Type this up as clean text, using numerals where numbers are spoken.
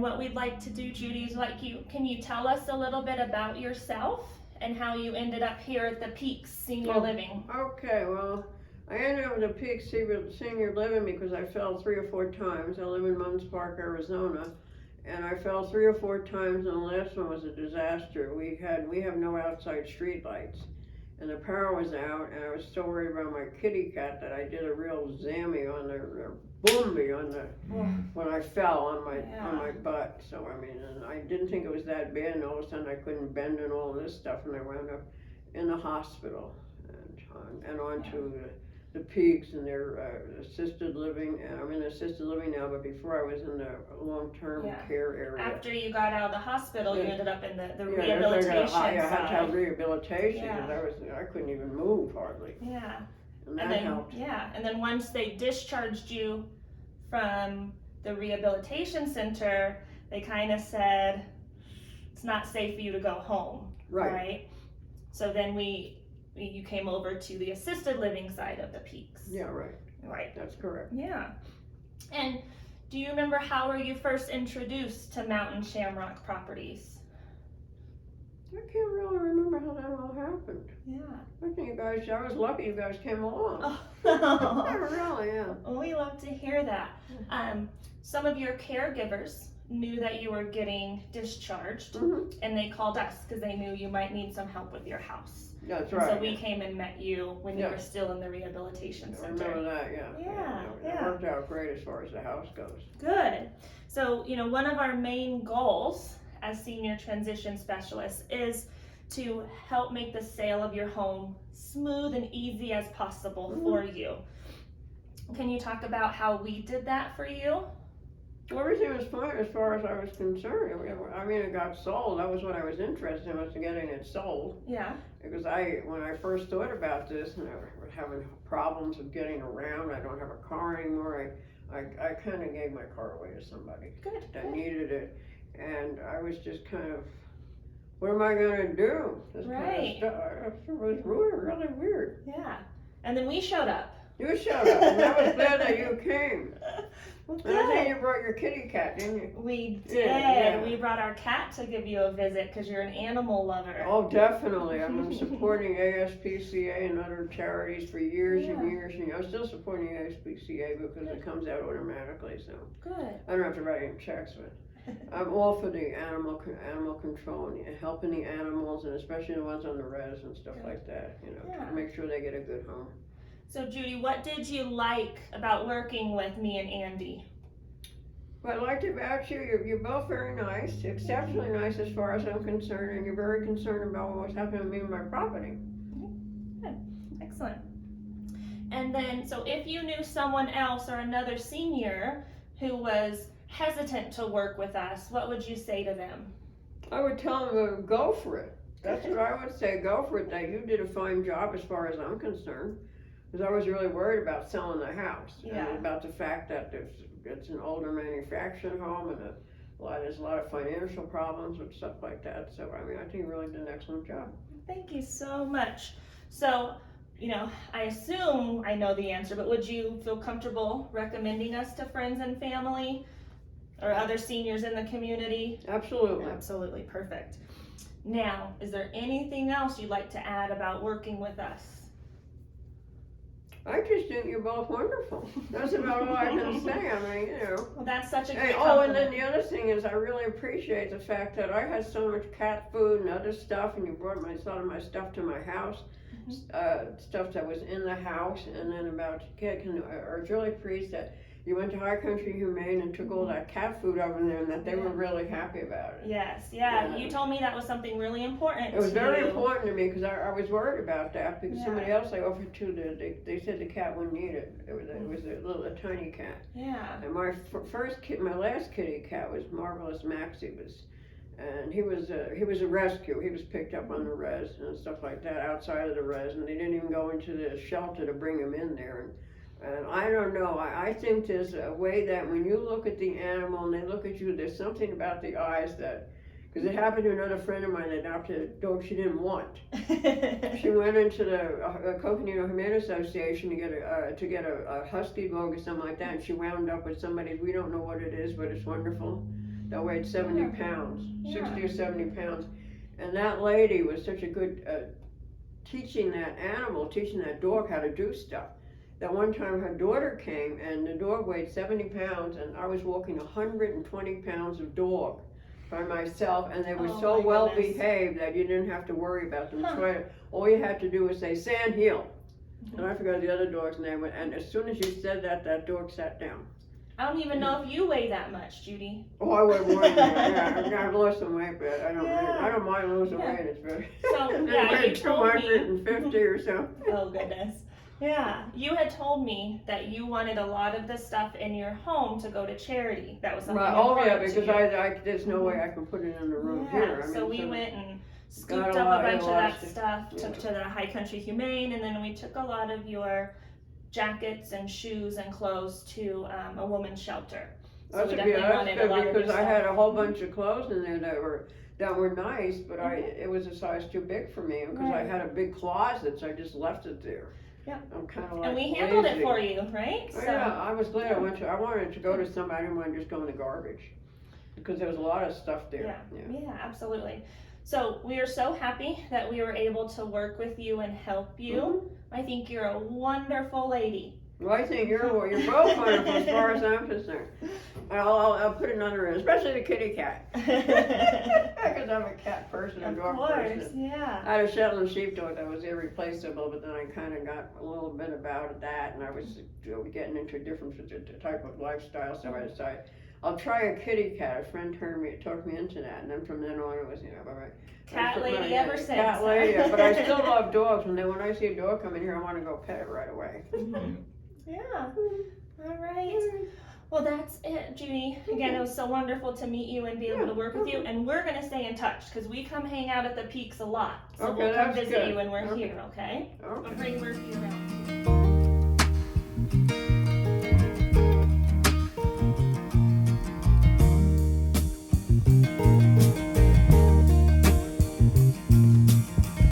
what we'd like to do, Judy, is can you tell us a little bit about yourself and how you ended up here at the Peaks Senior Living? Okay, well, I ended up at the Peaks Senior Living because I fell 3 or 4 times. I live in Munns Park, Arizona, and I fell 3 or 4 times, and the last one was a disaster. We have no outside street lights, and the power was out, and I was so worried about my kitty cat that I did a real zammy on the boomby on the when I fell on my butt. So I mean, and I didn't think it was that bad, and all of a sudden I couldn't bend and all this stuff, and I wound up in the hospital and on to the Peaks and their assisted living. And I'm in assisted living now, but before I was in the long-term care area. After you got out of the hospital, you ended up in the rehabilitation side. I had to have rehabilitation because I couldn't even move hardly. Yeah. And that helped. Yeah, and then once they discharged you from the rehabilitation center, they kind of said, it's not safe for you to go home, right? So then you came over to the assisted living side of the Peaks. Yeah, right. Right. That's correct. Yeah. And do you remember how were you first introduced to Mountain Shamrock Properties? I can't really remember how that all happened. Yeah. I think I was lucky you guys came along. Oh. Really, yeah. Well, we love to hear that. Some of your caregivers knew that you were getting discharged, and they called us because they knew you might need some help with your house. That's right. So we came and met you when you were still in the rehabilitation center. I remember that, It worked out great as far as the house goes. Good. So, one of our main goals as senior transition specialists is to help make the sale of your home smooth and easy as possible for you. Can you talk about how we did that for you? Well, everything was fine as far as I was concerned. I mean, it got sold. That was what I was interested in, was getting it sold. Yeah. Because when I first thought about this, and I was having problems with getting around, I don't have a car anymore. I kind of gave my car away to somebody that needed it. And I was just kind of, what am I going to do? This kind of stuff. It was really weird. Yeah. And then we showed up. You showed up, and I was glad that you came. Well, and I think you brought your kitty cat, didn't you? We did. Yeah. We brought our cat to give you a visit because you're an animal lover. Oh, definitely. I've been supporting ASPCA and other charities for years and years. And I'm still supporting ASPCA because it comes out automatically. So good. I don't have to write any checks, but I'm all for the animal control and helping the animals, and especially the ones on the res and stuff like that. To make sure they get a good home. So Judy, what did you like about working with me and Andy? What I liked about you, you're both very nice, exceptionally nice as far as I'm concerned, and you're very concerned about what was happening to me and my property. Good, excellent. And then, so if you knew someone else or another senior who was hesitant to work with us, what would you say to them? I would tell them to go for it. That's what I would say, go for it. That you did a fine job as far as I'm concerned. Because I was really worried about selling the house, and about the fact that it's an older manufactured home, and there's a lot of financial problems with stuff like that. So I mean, I think you really did an excellent job. Thank you so much. So, I assume I know the answer, but would you feel comfortable recommending us to friends and family or other seniors in the community? Absolutely. Absolutely, perfect. Now, is there anything else you'd like to add about working with us? I just think you're both wonderful. That's about all I can say. I mean, Well, that's such a great compliment. And then the other thing is, I really appreciate the fact that I had so much cat food and other stuff, and you brought some of my stuff to my house, stuff that was in the house, and then about I was really pleased that you went to High Country Humane and took all that cat food over there, and that they were really happy about it. Yes, you told me that was something really important. It was very important to me because I was worried about that, because somebody else I offered to, they said the cat wouldn't need it. It was a tiny cat. Yeah. And my last kitty cat was Marvelous Max. And he was a rescue. He was picked up on the res and stuff like that, outside of the res, and they didn't even go into the shelter to bring him in there. And I don't know, I think there's a way that when you look at the animal and they look at you, there's something about the eyes that, because it happened to another friend of mine that adopted a dog she didn't want. She went into the Coconino Humane Association to get a husky dog or something like that, and she wound up with somebody, we don't know what it is, but it's wonderful, that weighed 70 pounds, Yeah. 60 or 70 pounds. And that lady was such a good teaching that dog how to do stuff. That one time her daughter came and the dog weighed 70 pounds and I was walking 120 pounds of dog by myself, and they were so well behaved that you didn't have to worry about them. All you had to do was say, "Sand heel." And I forgot the other dog's name, and as soon as you said that, that dog sat down. I don't even know if you weigh that much, Judy. Oh, I weigh more than that. Yeah, I've lost some weight, but I don't mind losing weight. It's very. So yeah, you told me 250 or so. Oh goodness. Yeah, you had told me that you wanted a lot of the stuff in your home to go to charity. That was something important because to you. there's no way I can put it in the room here. I mean, so we went and scooped up a bunch of that stuff, took to the High Country Humane, and then we took a lot of your jackets and shoes and clothes to a woman's shelter. So That's we good definitely because I had a whole bunch of clothes in there that were nice, but it was a size too big for me because I had a big closet, so I just left it there. Yeah. I'm kind of like and we handled lazy. it for you, right? Oh, yeah, I was glad I wanted to go to somebody. I didn't want to just go in the garbage because there was a lot of stuff there. Yeah, absolutely. So we are so happy that we were able to work with you and help you. I think you're a wonderful lady. Well, I think you're both wonderful as far as I'm concerned. I'll put another in, especially the kitty cat. Because I'm a cat person, a dog person. Yeah. I had a Shetland sheepdog that was irreplaceable, but then I kind of got a little bit about that, and I was getting into a different type of lifestyle, so I decided I'll try a kitty cat. A friend talked me into that, and then from then on it was, Cat lady ever since. Cat lady, but I still love dogs. When I see a dog come in here, I want to go pet it right away. Yeah. All right. Well, that's it, Judy. Again, it was so wonderful to meet you and be able to work with you. And we're going to stay in touch because we come hang out at the Peaks a lot. So we'll come visit you when we're here, okay? Okay. I'll bring Murphy around.